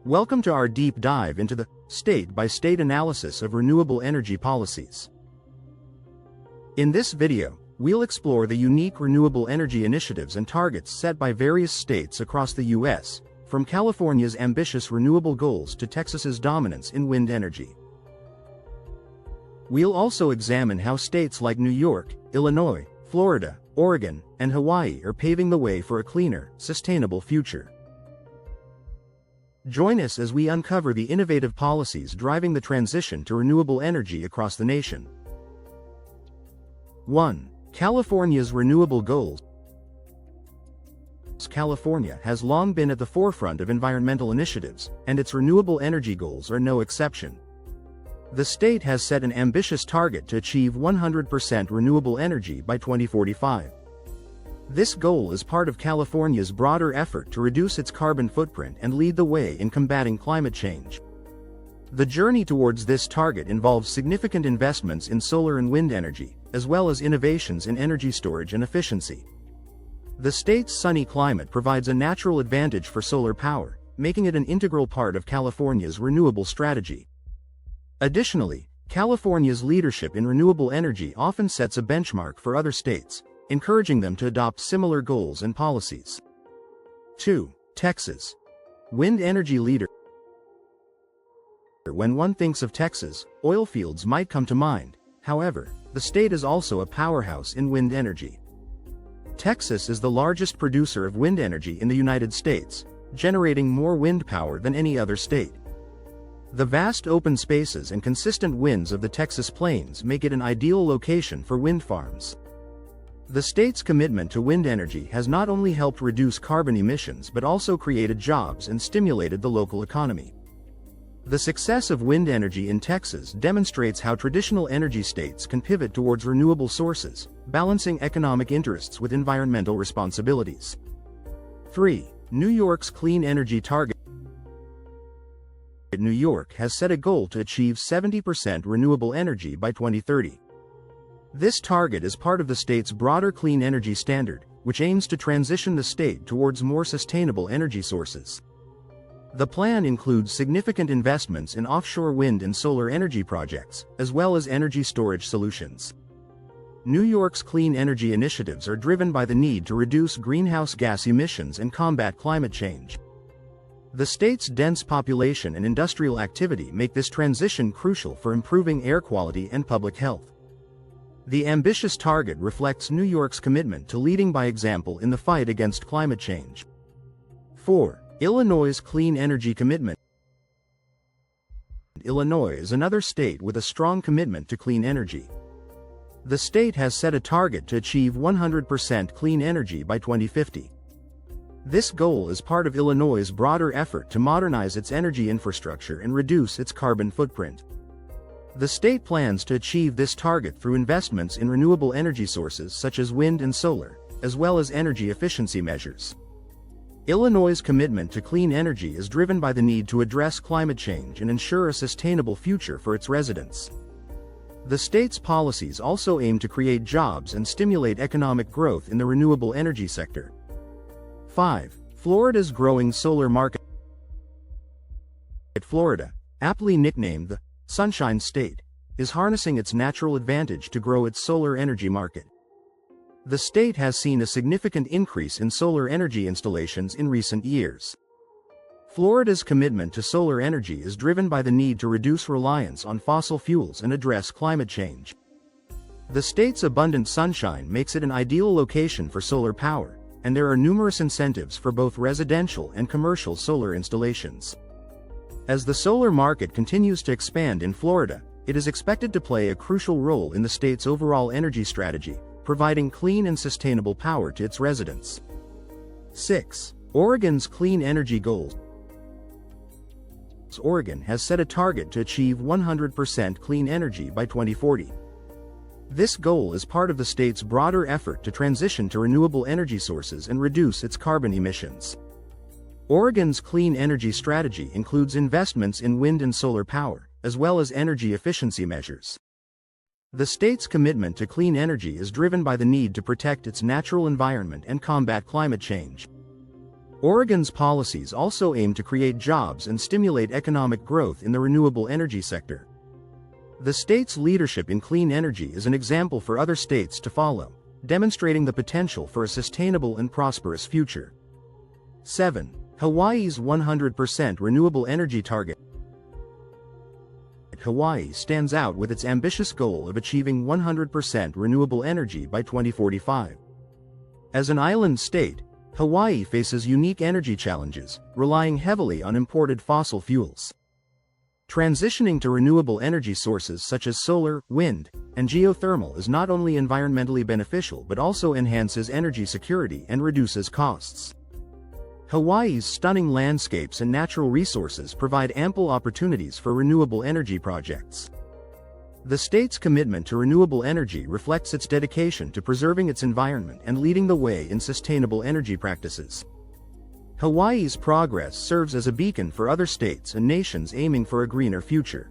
Welcome to our deep dive into the state-by-state analysis of renewable energy policies. In this video, we'll explore the unique renewable energy initiatives and targets set by various states across the U.S., from California's ambitious renewable goals to Texas's dominance in wind energy. We'll also examine how states like New York, Illinois, Florida, Oregon, and Hawaii are paving the way for a cleaner, sustainable future. Join us as we uncover the innovative policies driving the transition to renewable energy across the nation. 1. California's renewable goals. California has long been at the forefront of environmental initiatives, and its renewable energy goals are no exception. The state has set an ambitious target to achieve 100% renewable energy by 2045. This goal is part of California's broader effort to reduce its carbon footprint and lead the way in combating climate change. The journey towards this target involves significant investments in solar and wind energy, as well as innovations in energy storage and efficiency. The state's sunny climate provides a natural advantage for solar power, making it an integral part of California's renewable strategy. Additionally, California's leadership in renewable energy often sets a benchmark for other states, encouraging them to adopt similar goals and policies. 2. Texas. Wind energy leader. When one thinks of Texas, oil fields might come to mind. However, the state is also a powerhouse in wind energy. Texas is the largest producer of wind energy in the United States, generating more wind power than any other state. The vast open spaces and consistent winds of the Texas plains make it an ideal location for wind farms. The state's commitment to wind energy has not only helped reduce carbon emissions but also created jobs and stimulated the local economy. The success of wind energy in Texas demonstrates how traditional energy states can pivot towards renewable sources, balancing economic interests with environmental responsibilities. 3. New York's clean energy target. New York has set a goal to achieve 70% renewable energy by 2030. This target is part of the state's broader clean energy standard, which aims to transition the state towards more sustainable energy sources. The plan includes significant investments in offshore wind and solar energy projects, as well as energy storage solutions. New York's clean energy initiatives are driven by the need to reduce greenhouse gas emissions and combat climate change. The state's dense population and industrial activity make this transition crucial for improving air quality and public health. The ambitious target reflects New York's commitment to leading by example in the fight against climate change. 4. Illinois' clean energy commitment. Illinois is another state with a strong commitment to clean energy. The state has set a target to achieve 100% clean energy by 2050. This goal is part of Illinois' broader effort to modernize its energy infrastructure and reduce its carbon footprint. The state plans to achieve this target through investments in renewable energy sources such as wind and solar, as well as energy efficiency measures. Illinois' commitment to clean energy is driven by the need to address climate change and ensure a sustainable future for its residents. The state's policies also aim to create jobs and stimulate economic growth in the renewable energy sector. 5. Florida's growing solar market. Florida, aptly nicknamed the Sunshine State, is harnessing its natural advantage to grow its solar energy market. The state has seen a significant increase in solar energy installations in recent years. Florida's commitment to solar energy is driven by the need to reduce reliance on fossil fuels and address climate change. The state's abundant sunshine makes it an ideal location for solar power, and there are numerous incentives for both residential and commercial solar installations. As the solar market continues to expand in Florida, it is expected to play a crucial role in the state's overall energy strategy, providing clean and sustainable power to its residents. 6. Oregon's clean energy goals. Oregon has set a target to achieve 100% clean energy by 2040. This goal is part of the state's broader effort to transition to renewable energy sources and reduce its carbon emissions. Oregon's clean energy strategy includes investments in wind and solar power, as well as energy efficiency measures. The state's commitment to clean energy is driven by the need to protect its natural environment and combat climate change. Oregon's policies also aim to create jobs and stimulate economic growth in the renewable energy sector. The state's leadership in clean energy is an example for other states to follow, demonstrating the potential for a sustainable and prosperous future. 7. Hawaii's 100% renewable energy target. Hawaii stands out with its ambitious goal of achieving 100% renewable energy by 2045. As an island state, Hawaii faces unique energy challenges, relying heavily on imported fossil fuels. Transitioning to renewable energy sources such as solar, wind, and geothermal is not only environmentally beneficial but also enhances energy security and reduces costs. Hawaii's stunning landscapes and natural resources provide ample opportunities for renewable energy projects. The state's commitment to renewable energy reflects its dedication to preserving its environment and leading the way in sustainable energy practices. Hawaii's progress serves as a beacon for other states and nations aiming for a greener future.